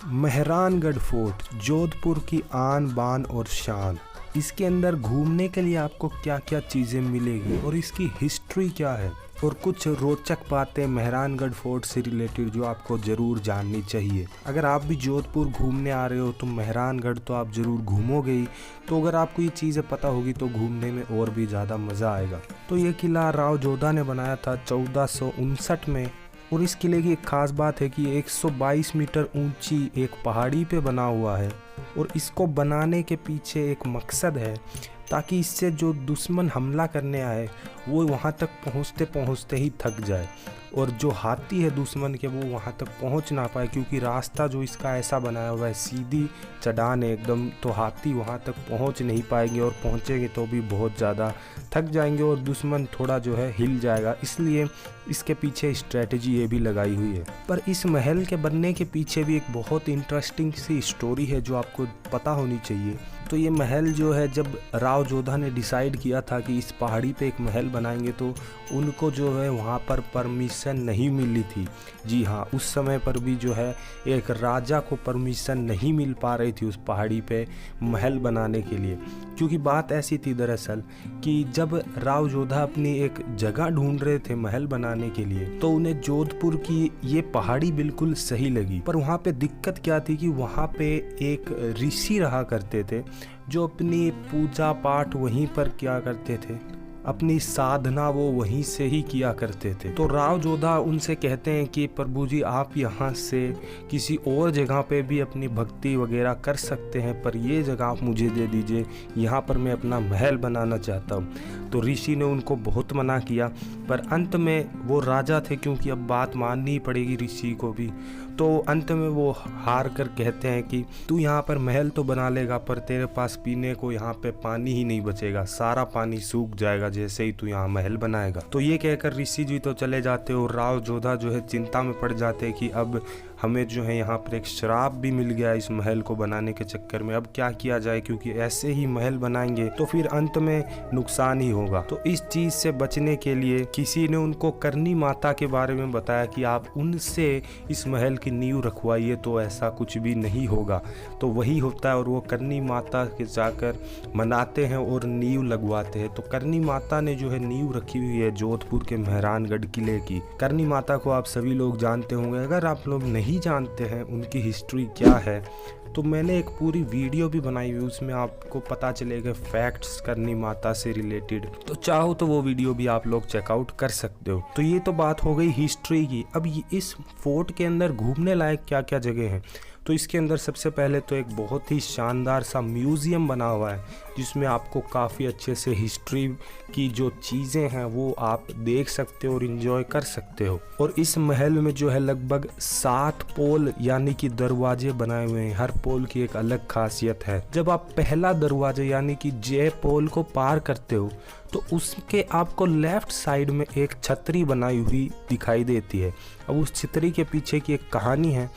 Mehrangarh fort Jodhpur की आन बान और शान। इसके अंदर घूमने के लिए आपको क्या क्या चीज़ें मिलेगी और इसकी हिस्ट्री क्या है और कुछ रोचक बातें मेहरानगढ़ फोर्ट से रिलेटेड जो आपको ज़रूर जाननी चाहिए। अगर आप भी जोधपुर घूमने आ रहे हो तो मेहरानगढ़ तो आप ज़रूर घूमोगे ही, तो अगर आपको ये चीज़ें पता होगी तो घूमने में और भी ज़्यादा मज़ा आएगा। तो ये किला राव जोधा ने बनाया था 1459 में, और इस किले की एक ख़ास बात है कि 122 मीटर ऊंची एक पहाड़ी पे बना हुआ है और इसको बनाने के पीछे एक मकसद है ताकि इससे जो दुश्मन हमला करने आए वो वहाँ तक पहुँचते पहुँचते ही थक जाए, और जो हाथी है दुश्मन के वो वहाँ तक पहुँच ना पाए, क्योंकि रास्ता जो इसका ऐसा बनाया हुआ है सीधी चढ़ान है एकदम, तो हाथी वहाँ तक पहुँच नहीं पाएंगे और पहुँचेंगे तो भी बहुत ज़्यादा थक जाएंगे और दुश्मन थोड़ा जो है हिल जाएगा। इसलिए इसके पीछे स्ट्रेटजी ये भी लगाई हुई है। पर इस महल के बनने के पीछे भी एक बहुत इंटरेस्टिंग सी स्टोरी है जो आपको पता होनी चाहिए। तो ये महल जो है, जब राव जोधा ने डिसाइड किया था कि इस पहाड़ी पे एक महल बनाएंगे तो उनको जो है वहाँ पर परमिशन नहीं मिली थी। जी हाँ, उस समय पर भी जो है एक राजा को परमिशन नहीं मिल पा रही थी उस पहाड़ी पे महल बनाने के लिए, क्योंकि बात ऐसी थी दरअसल कि जब राव जोधा अपनी एक जगह ढूंढ रहे थे महल बनाने के लिए तो उन्हें जोधपुर की ये पहाड़ी बिल्कुल सही लगी। पर वहाँ पे दिक्कत क्या थी कि वहाँ पे एक ऋषि रहा करते थे जो अपनी पूजा पाठ वहीं पर किया करते थे, अपनी साधना वो वहीं से ही किया करते थे। तो राव जोधा उनसे कहते हैं कि प्रभु जी आप यहाँ से किसी और जगह पे भी अपनी भक्ति वगैरह कर सकते हैं, पर ये जगह आप मुझे दे दीजिए, यहाँ पर मैं अपना महल बनाना चाहता हूँ। तो ऋषि ने उनको बहुत मना किया, पर अंत में वो राजा थे, क्योंकि अब बात माननी ही पड़ेगी ऋषि को भी, तो अंत में वो हार कर कहते हैं कि तू यहाँ पर महल तो बना लेगा पर तेरे पास पीने को यहाँ पे पानी ही नहीं बचेगा, सारा पानी सूख जाएगा जैसे ही तू यहाँ महल बनाएगा। तो ये कहकर ऋषि जी तो चले जाते और राव जोधा जो है चिंता में पड़ जाते कि अब हमें जो है यहाँ पर एक श्राप भी मिल गया इस महल को बनाने के चक्कर में, अब क्या किया जाए, क्योंकि ऐसे ही महल बनाएंगे तो फिर अंत में नुकसान ही होगा। तो इस चीज से बचने के लिए किसी ने उनको करनी माता के बारे में बताया कि आप उनसे इस महल की नींव रखवाइए तो ऐसा कुछ भी नहीं होगा। तो वही होता है और वो करनी माता के जाकर मनाते हैं और नींव लगवाते हैं। तो करनी माता ने जो है नींव रखी हुई है जोधपुर के मेहरानगढ़ किले की। करनी माता को आप सभी लोग जानते होंगे, अगर आप लोग नहीं जानते हैं उनकी हिस्ट्री क्या है तो मैंने एक पूरी वीडियो भी बनाई हुई, उसमें आपको पता चलेगा फैक्ट्स करनी माता से रिलेटेड, तो चाहो तो वो वीडियो भी आप लोग चेकआउट कर सकते हो। तो ये तो बात हो गई हिस्ट्री की। अब इस फोर्ट के अंदर घूमने लायक क्या क्या जगह हैं, तो इसके अंदर सबसे पहले तो एक बहुत ही शानदार सा म्यूज़ियम बना हुआ है जिसमें आपको काफ़ी अच्छे से हिस्ट्री की जो चीज़ें हैं वो आप देख सकते हो और इन्जॉय कर सकते हो। और इस महल में जो है लगभग 7 पोल यानी कि दरवाजे बनाए हुए हैं, हर पोल की एक अलग खासियत है। जब आप पहला दरवाजा यानी कि जे पोल को पार करते हो तो उसके आपको लेफ्ट साइड में एक छतरी बनाई हुई दिखाई देती है। अब उस छतरी के पीछे की एक कहानी है,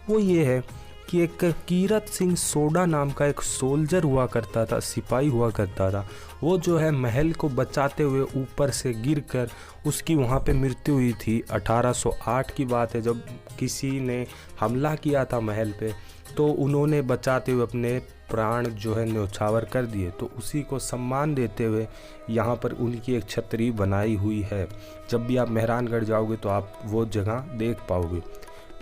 वो ये है कि एक कीरत सिंह सोडा नाम का एक सोल्जर हुआ करता था, सिपाही हुआ करता था। वो जो है महल को बचाते हुए ऊपर से गिरकर उसकी वहाँ पे मृत्यु हुई थी। 1808 की बात है जब किसी ने हमला किया था महल पे, तो उन्होंने बचाते हुए अपने प्राण जो है न्यौछावर कर दिए। तो उसी को सम्मान देते हुए यहाँ पर उनकी एक छतरी बनाई हुई है। जब भी आप मेहरानगढ़ जाओगे तो आप वो जगह देख पाओगे।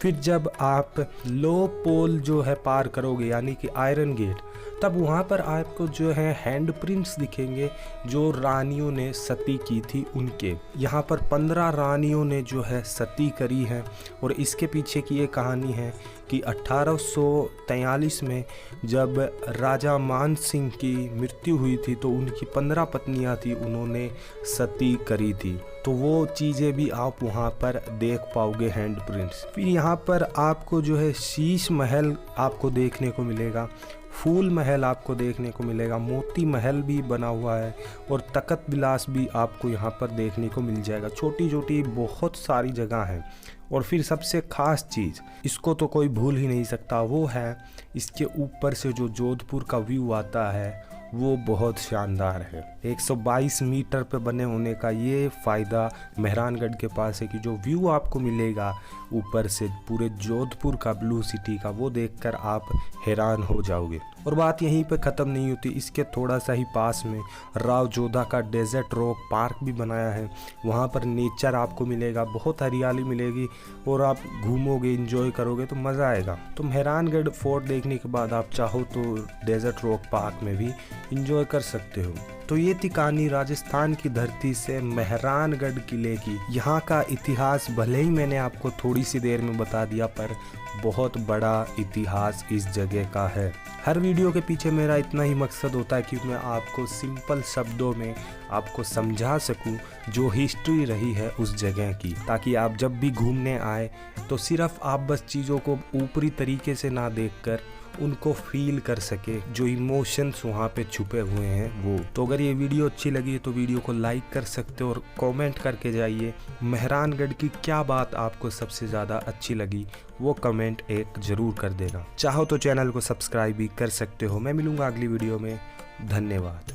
फिर जब आप लो पोल जो है पार करोगे यानी कि आयरन गेट, तब वहाँ पर आपको जो है हैंड प्रिंट्स दिखेंगे जो रानियों ने सती की थी उनके। यहाँ पर 15 रानियों ने जो है सती करी है। और इसके पीछे की ये कहानी है कि 1843 में जब राजा मान सिंह की मृत्यु हुई थी तो उनकी 15 पत्नियाँ थी, उन्होंने सती करी थी। तो वो चीज़ें भी आप वहाँ पर देख पाओगे हैंड प्रिंट्स। फिर यहाँ पर आपको जो है शीश महल आपको देखने को मिलेगा, फूल महल आपको देखने को मिलेगा, मोती महल भी बना हुआ है और तकत बिलास भी आपको यहाँ पर देखने को मिल जाएगा। छोटी छोटी बहुत सारी जगह हैं। और फिर सबसे ख़ास चीज़, इसको तो कोई भूल ही नहीं सकता, वो है इसके ऊपर से जो जोधपुर का व्यू आता है वो बहुत शानदार है। 122 मीटर पे बने होने का ये फ़ायदा मेहरानगढ़ के पास है कि जो व्यू आपको मिलेगा ऊपर से पूरे जोधपुर का ब्लू सिटी का, वो देखकर आप हैरान हो जाओगे। और बात यहीं पे ख़त्म नहीं होती, इसके थोड़ा सा ही पास में राव जोधा का डेजर्ट रॉक पार्क भी बनाया है। वहाँ पर नेचर आपको मिलेगा, बहुत हरियाली मिलेगी और आप घूमोगे, इंजॉय करोगे तो मज़ा आएगा। तो मेहरानगढ़ फोर्ट देखने के बाद आप चाहो तो डेजर्ट रॉक पार्क में भी इंजॉय कर सकते हो। तो ये थी कहानी राजस्थान की धरती से मेहरानगढ़ किले की। यहाँ का इतिहास भले ही मैंने आपको थोड़ी सी देर में बता दिया, पर बहुत बड़ा इतिहास इस जगह का है। हर वीडियो के पीछे मेरा इतना ही मकसद होता है कि मैं आपको सिंपल शब्दों में आपको समझा सकूं जो हिस्ट्री रही है उस जगह की, ताकि आप जब भी घूमने आए तो सिर्फ आप बस चीज़ों को ऊपरी तरीके से ना देखकर उनको फील कर सके, जो इमोशंस वहाँ पे छुपे हुए हैं वो। तो अगर ये वीडियो अच्छी लगी तो वीडियो को लाइक कर सकते हो और कमेंट करके जाइए मेहरानगढ़ की क्या बात आपको सबसे ज़्यादा अच्छी लगी, वो कमेंट एक ज़रूर कर देना। चाहो तो चैनल को सब्सक्राइब भी कर सकते हो। मैं मिलूँगा अगली वीडियो में। धन्यवाद।